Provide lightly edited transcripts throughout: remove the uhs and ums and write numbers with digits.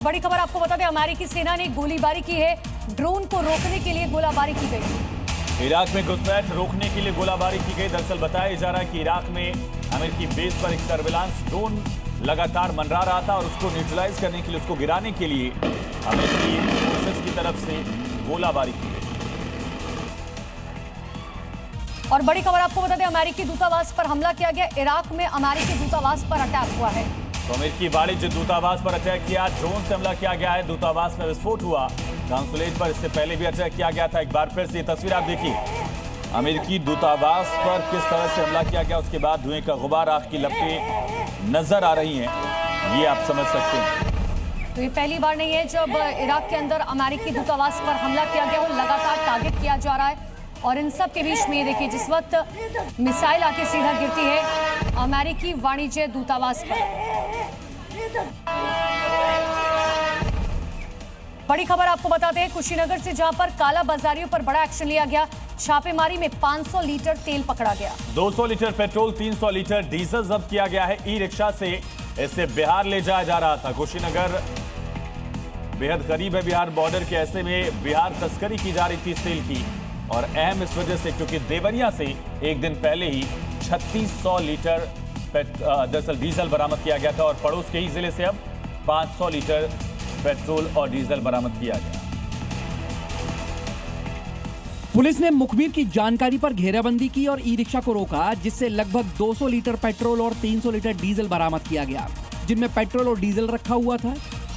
बड़ी खबर आपको बता दें, अमेरिकी सेना ने गोलीबारी की है। ड्रोन को रोकने के लिए गोलाबारी की गई। इराक में घुसपैठ रोकने के लिए गोलाबारी की गई। दरअसल बताया जा रहा है कि इराक में अमेरिकी बेस पर एक सर्विलांस ड्रोन लगातार मंडरा रहा था और उसको न्यूट्रलाइज करने के लिए, उसको गिराने के लिए अमेरिकी फोर्सेस की तरफ से गोलाबारी की गई। और बड़ी खबर आपको बता दें, अमेरिकी दूतावास पर हमला किया गया। इराक में अमेरिकी दूतावास पर अटैक हुआ है। तो अमेरिकी वाणिज्य दूतावास पर अटैक किया, ड्रोन से हमला किया गया है। दूतावास में विस्फोट हुआ। कांसुलेट पर इससे पहले भी अटैक किया गया था। एक बार फिर से ये तस्वीर आप देखिए, अमेरिकी दूतावास पर किस तरह से हमला किया गया, उसके बाद धुएं का गुबार, आग की लपटें नजर आ रही हैं, ये आप समझ सकते हैं। तो ये पहली बार नहीं है जब इराक के अंदर अमेरिकी दूतावास पर हमला किया गया हो। लगातार टारगेट किया जा रहा है और इन सब के बीच में देखिए, जिस वक्त मिसाइल आके सीधा गिरती है अमेरिकी वाणिज्य दूतावास पर। बड़ी खबर आपको बताते हैं, कुशीनगर से जहां पर काला बाजारियों पर बड़ा एक्शन लिया गया। छापेमारी में 500 लीटर तेल पकड़ा गया। 200 लीटर पेट्रोल, 300 लीटर डीजल जब्त किया गया है। ई रिक्शा से इसे बिहार ले जाया जा रहा था। कुशीनगर बेहद करीब है बिहार बॉर्डर के, ऐसे में बिहार तस्करी की जा रही थी इस तेल की। और अहम इस वजह से क्योंकि देवरिया से एक दिन पहले ही 3600 लीटर दरअसल डीजल बरामद किया गया था और पड़ोस के ही जिले से अब 500 लीटर पेट्रोल और डीजल बरामद किया गया। पुलिस ने मुखबिर की जानकारी पर घेराबंदी की और ई रिक्शा को रोका, जिससे लगभग 200 लीटर पेट्रोल और 300 लीटर डीजल बरामद किया गया, जिनमें पेट्रोल और डीजल रखा हुआ था।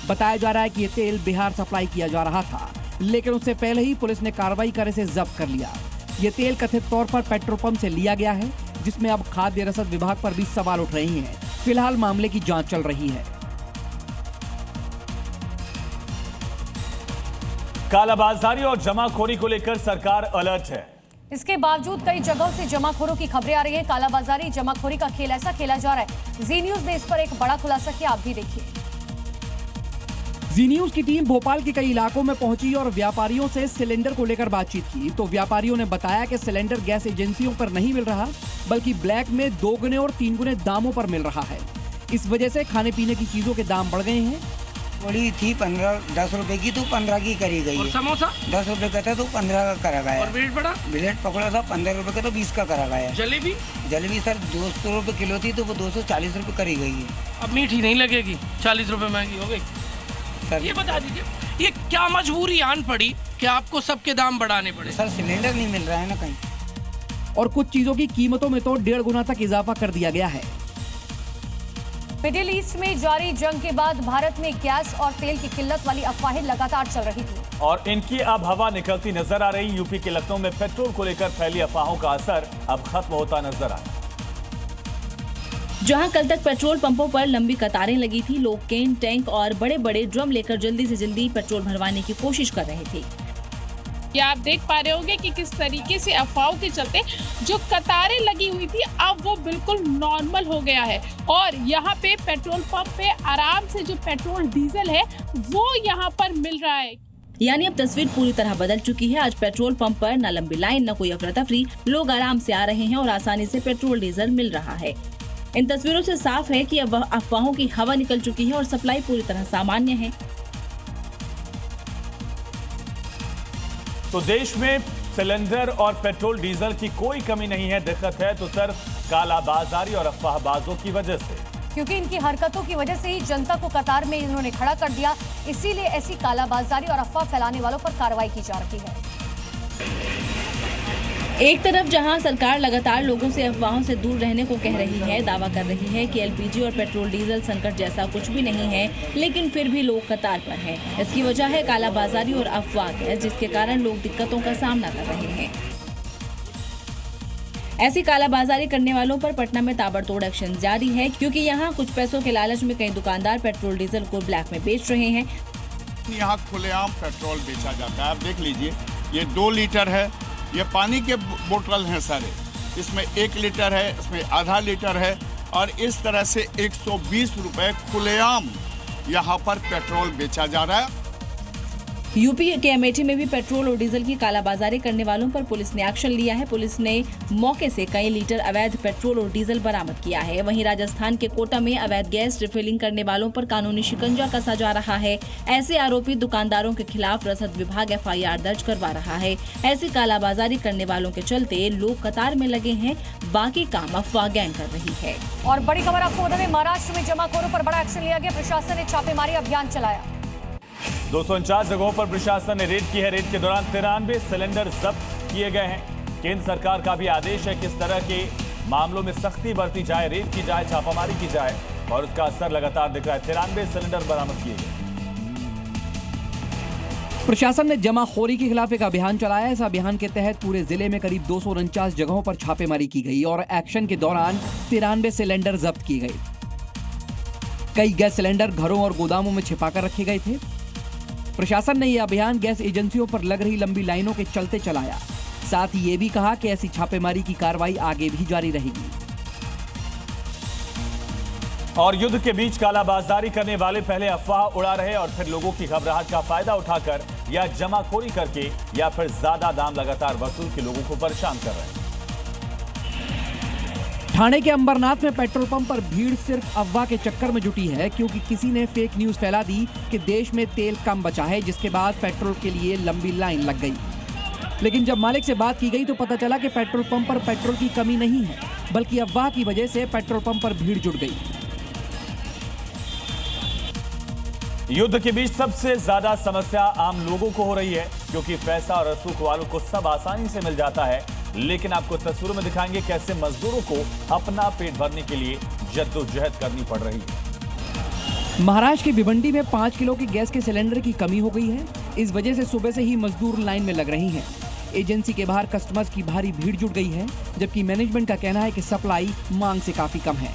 बताया जा रहा है कि यह तेल बिहार सप्लाई किया जा रहा था, लेकिन उससे पहले ही पुलिस ने कार्रवाई कर इसे जब्त कर लिया। ये तेल कथित तौर पर पेट्रोल पंप से लिया गया है, जिसमें अब खाद्य रसद विभाग पर भी सवाल उठ रहे हैं। फिलहाल मामले की जांच चल रही है। कालाबाजारी और जमाखोरी को लेकर सरकार अलर्ट है। इसके बावजूद कई जगहों से जमाखोरों की खबरें आ रही हैं। कालाबाजारी जमाखोरी का खेल ऐसा खेला जा रहा है। जी न्यूज ने इस पर एक बड़ा खुलासा किया, आप भी देखिए। जी न्यूज की टीम भोपाल के कई इलाकों में पहुंची और व्यापारियों से सिलेंडर को लेकर बातचीत की। तो व्यापारियों ने बताया कि सिलेंडर गैस एजेंसियों पर नहीं मिल रहा, बल्कि ब्लैक में 2 गुने और 3 गुने दामों पर मिल रहा है। इस वजह से खाने पीने की चीजों के दाम बढ़ गए हैं। थोड़ी थी 10 रुपए की, तो 15 की करी गई है। समोसा 10 रुपए का था तो 15 का करा गया। और ब्रेड पड़ा, ब्रेड पकड़ा था 15 रुपए का तो 20 का करा गया। जलेबी सर 200 रुपए किलो थी तो वो 240 रुपए करी गई है। अब मीठी नहीं लगेगी, 40 रुपए महंगी हो गई। सर ये बता दीजिए, ये क्या मजबूरी आन पड़ी कि आपको सबके दाम बढ़ाने पड़े? सर सिलेंडर नहीं मिल रहा है ना कहीं, और कुछ चीजों की कीमतों में तो 1.5 गुना तक इजाफा कर दिया गया है। मिडिल ईस्ट में जारी जंग के बाद भारत में गैस और तेल की किल्लत वाली अफवाहें लगातार चल रही थी और इनकी अब हवा निकलती नजर आ रही। यूपी के लखनऊ में पेट्रोल को लेकर फैली अफवाहों का असर अब खत्म होता नजर आ रहा। जहां कल तक पेट्रोल पंपों पर लंबी कतारें लगी थी, लोग केन, टैंक और बड़े बड़े ड्रम लेकर जल्दी से जल्दी पेट्रोल भरवाने की कोशिश कर रहे थे। ये आप देख पा रहे होंगे कि किस तरीके से अफवाहों के चलते जो कतारें लगी हुई थी अब वो बिल्कुल नॉर्मल हो गया है और यहाँ पे पेट्रोल पंप पे आराम से जो पेट्रोल डीजल है वो यहाँ पर मिल रहा है। यानी अब तस्वीर पूरी तरह बदल चुकी है। आज पेट्रोल पंप पर न लंबी लाइन, न कोई अफरा तफरी, लोग आराम से आ रहे हैं और आसानी से पेट्रोल डीजल मिल रहा है। इन तस्वीरों से साफ है कि अब अफवाहों की हवा निकल चुकी है और सप्लाई पूरी तरह सामान्य है। तो देश में सिलेंडर और पेट्रोल डीजल की कोई कमी नहीं है। दिक्कत है तो सिर्फ कालाबाजारी और अफवाहबाजों की वजह से, क्योंकि इनकी हरकतों की वजह से ही जनता को कतार में इन्होंने खड़ा कर दिया। इसीलिए ऐसी कालाबाजारी और अफवाह फैलाने वालों पर कार्रवाई की जा रही है। एक तरफ जहां सरकार लगातार लोगों से अफवाहों से दूर रहने को कह रही है, दावा कर रही है कि एलपीजी और पेट्रोल डीजल संकट जैसा कुछ भी नहीं है, लेकिन फिर भी लोग कतार पर हैं। इसकी वजह है कालाबाजारी और अफवाह है, जिसके कारण लोग दिक्कतों का सामना कर रहे हैं। ऐसी कालाबाजारी करने वालों पर पटना में ताबड़तोड़ एक्शन जारी है, क्योंकि यहाँ कुछ पैसों के लालच में कई दुकानदार पेट्रोल डीजल को ब्लैक में बेच रहे हैं। यहाँ खुलेआम पेट्रोल बेचा जाता है। आप देख लीजिए, ये 2 लीटर है, ये पानी के बोतल हैं सारे, इसमें 1 लीटर है, इसमें आधा लीटर है और इस तरह से 120 रुपए खुलेआम यहाँ पर पेट्रोल बेचा जा रहा है। यूपी के अमेठी में भी पेट्रोल और डीजल की कालाबाजारी करने वालों पर पुलिस ने एक्शन लिया है। पुलिस ने मौके से कई लीटर अवैध पेट्रोल और डीजल बरामद किया है। वहीं राजस्थान के कोटा में अवैध गैस रिफिलिंग करने वालों पर कानूनी शिकंजा कसा जा रहा है। ऐसे आरोपी दुकानदारों के खिलाफ रसद विभाग FIR दर्ज करवा रहा है। ऐसी कालाबाजारी करने वालों के चलते लोग कतार में लगे हैं, बाकी काम अफवाह गैंग कर रही है। और बड़ी खबर आपको बता दें, महाराष्ट्र में जमाखोरों पर बड़ा एक्शन लिया गया। प्रशासन ने छापेमारी अभियान चलाया। 249 जगहों पर प्रशासन ने रेड की है। रेड के दौरान 93 सिलेंडर जब्त किए गए हैं। केंद्र सरकार का भी आदेश है कि इस तरह के मामलों में सख्ती बरती जाए, रेड की जाए, छापामारी की जाए और उसका असर लगातार दिख रहा है। 93 सिलेंडर बरामद किए गए। प्रशासन ने जमाखोरी के खिलाफ एक अभियान चलाया। इस अभियान के तहत पूरे जिले में करीब 249 जगहों पर छापेमारी की गई और एक्शन के दौरान 93 सिलेंडर जब्त किए गए। कई गैस सिलेंडर घरों और गोदामों में छिपाकर रखे गए थे। प्रशासन ने यह अभियान गैस एजेंसियों पर लग रही लंबी लाइनों के चलते चलाया। साथ ही ये भी कहा कि ऐसी छापेमारी की कार्रवाई आगे भी जारी रहेगी। और युद्ध के बीच कालाबाजारी करने वाले पहले अफवाह उड़ा रहे और फिर लोगों की घबराहट का फायदा उठाकर या जमाखोरी करके या फिर ज्यादा दाम लगातार वसूल के लोगों को परेशान कर रहे हैं। ठाणे के अंबरनाथ में पेट्रोल पंप पर भीड़ सिर्फ अफवाह के चक्कर में जुटी है, क्योंकि किसी ने फेक न्यूज फैला दी कि देश में तेल कम बचा है, जिसके बाद पेट्रोल के लिए लंबी लाइन लग गई। लेकिन जब मालिक से बात की गई तो पता चला कि पेट्रोल पंप पर पेट्रोल की कमी नहीं है, बल्कि अफवाह की वजह से पेट्रोल पंप पर भीड़ जुट गई। युद्ध के बीच सबसे ज्यादा समस्या आम लोगों को हो रही है, क्योंकि पैसा और रसूख वालों को सब आसानी से मिल जाता है। लेकिन आपको तस्वीरों में दिखाएंगे कैसे मजदूरों को अपना पेट भरने के लिए जद्दोजहद करनी पड़ रही है। महाराष्ट्र की भिवंडी में 5 किलो की गैस के सिलेंडर की कमी हो गई है। इस वजह से सुबह से ही मजदूर लाइन में लग रही हैं। एजेंसी के बाहर कस्टमर्स की भारी भीड़ जुट गई है, जबकि मैनेजमेंट का कहना है कि सप्लाई मांग से काफी कम है,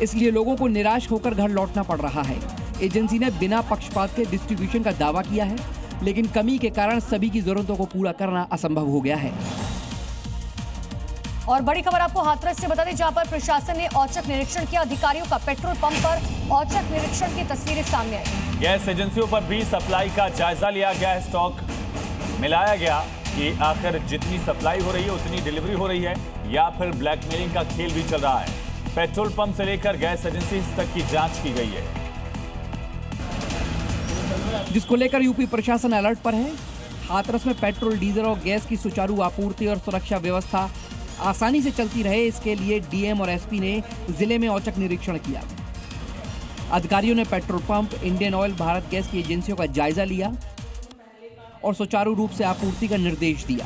इसलिए लोगों को निराश होकर घर लौटना पड़ रहा है। एजेंसी ने बिना पक्षपात के डिस्ट्रीब्यूशन का दावा किया है, लेकिन कमी के कारण सभी की जरूरतों को पूरा करना असंभव हो गया है। और बड़ी खबर आपको हाथरस से बता दें, जहां पर प्रशासन ने औचक निरीक्षण किया। अधिकारियों का पेट्रोल पंप पर औचक निरीक्षण की तस्वीरें सामने आई। गैस एजेंसियों पर भी सप्लाई का जायजा लिया गया है। स्टॉक मिलाया गया कि आखिर जितनी सप्लाई हो रही है उतनी डिलीवरी हो रही है या फिर ब्लैकमेलिंग का खेल भी चल रहा है। पेट्रोल पंप से लेकर गैस एजेंसी तक की जांच की गई है, जिसको लेकर यूपी प्रशासन अलर्ट पर है। हाथरस में पेट्रोल, डीजल और गैस की सुचारू आपूर्ति और सुरक्षा व्यवस्था आसानी से चलती रहे, इसके लिए डीएम और एसपी ने जिले में औचक निरीक्षण किया। अधिकारियों ने petrol pump, Indian oil, Bharat gas की एजेंसियों का जायजा लिया और सुचारू रूप से आपूर्ति का निर्देश दिया।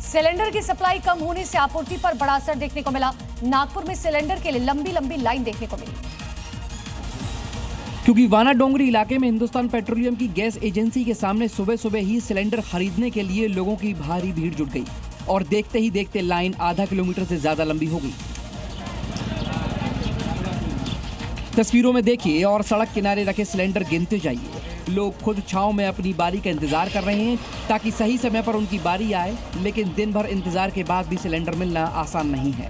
सिलेंडर की सप्लाई कम होने से आपूर्ति पर बड़ा असर देखने को मिला। नागपुर में सिलेंडर के लिए लंबी लंबी लाइन देखने को मिली, क्योंकि वाना डोंगरी इलाके में हिंदुस्तान पेट्रोलियम की गैस एजेंसी के सामने सुबह सुबह ही सिलेंडर खरीदने के लिए लोगों की भारी भीड़ जुट गई और देखते ही देखते लाइन आधा किलोमीटर से ज्यादा लंबी हो गई। तस्वीरों में देखिए और सड़क किनारे रखे सिलेंडर गिनते जाइए। लोग खुद छांव में अपनी बारी का इंतजार कर रहे हैं ताकि सही समय पर उनकी बारी आए, लेकिन दिन भर इंतजार के बाद भी सिलेंडर मिलना आसान नहीं है।